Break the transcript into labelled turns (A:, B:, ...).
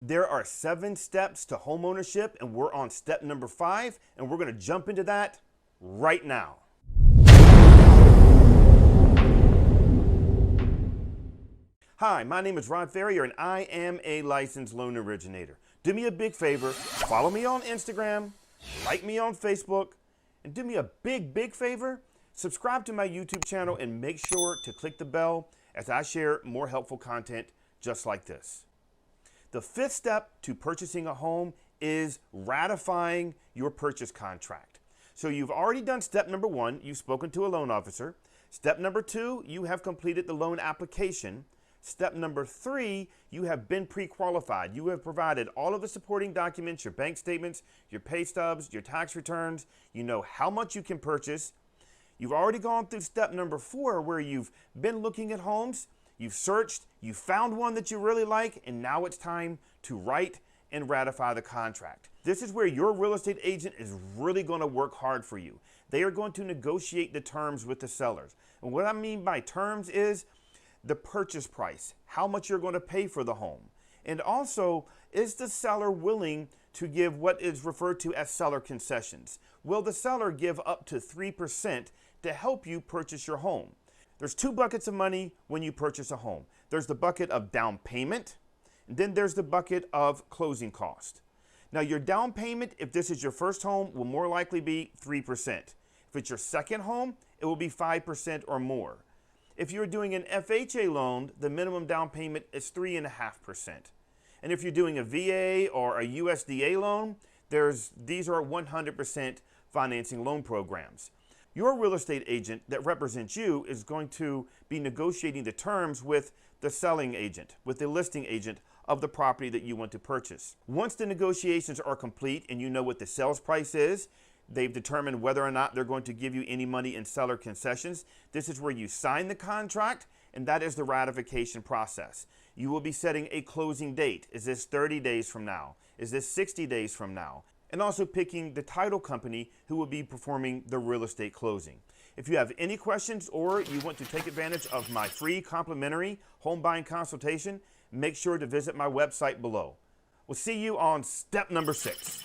A: There are 7 steps to homeownership, and we're on step number 5, and we're going to jump into that right now. Hi, my name is Rod Ferrier, and I am a licensed loan originator. Do me a big favor, follow me on Instagram, like me on Facebook, and do me a big favor, subscribe to my YouTube channel and make sure to click the bell as I share more helpful content just like this. The 5th step to purchasing a home is ratifying your purchase contract. So you've already done step number 1, you've spoken to a loan officer. Step number 2, you have completed the loan application. Step number 3, you have been pre-qualified. You have provided all of the supporting documents, your bank statements, your pay stubs, your tax returns. You know how much you can purchase. You've already gone through step number 4 where you've been looking at homes. You've searched, you found one that you really like, and now it's time to write and ratify the contract. This is where your real estate agent is really going to work hard for you. They are going to negotiate the terms with the sellers. And what I mean by terms is the purchase price, how much you're going to pay for the home. And also, is the seller willing to give what is referred to as seller concessions? Will the seller give up to 3% to help you purchase your home? There's 2 buckets of money when you purchase a home. There's the bucket of down payment, and then there's the bucket of closing cost. Now your down payment, if this is your first home, will more likely be 3%. If it's your second home, it will be 5% or more. If you're doing an FHA loan, the minimum down payment is 3.5%. And if you're doing a VA or a USDA loan, these are 100% financing loan programs. Your real estate agent that represents you is going to be negotiating the terms with the selling agent, with the listing agent of the property that you want to purchase. Once the negotiations are complete and you know what the sales price is, they've determined whether or not they're going to give you any money in seller concessions. This is where you sign the contract, and that is the ratification process. You will be setting a closing date. Is this 30 days from now? Is this 60 days from now? And also picking the title company who will be performing the real estate closing. If you have any questions or you want to take advantage of my free complimentary home buying consultation, make sure to visit my website below. We'll see you on step number 6.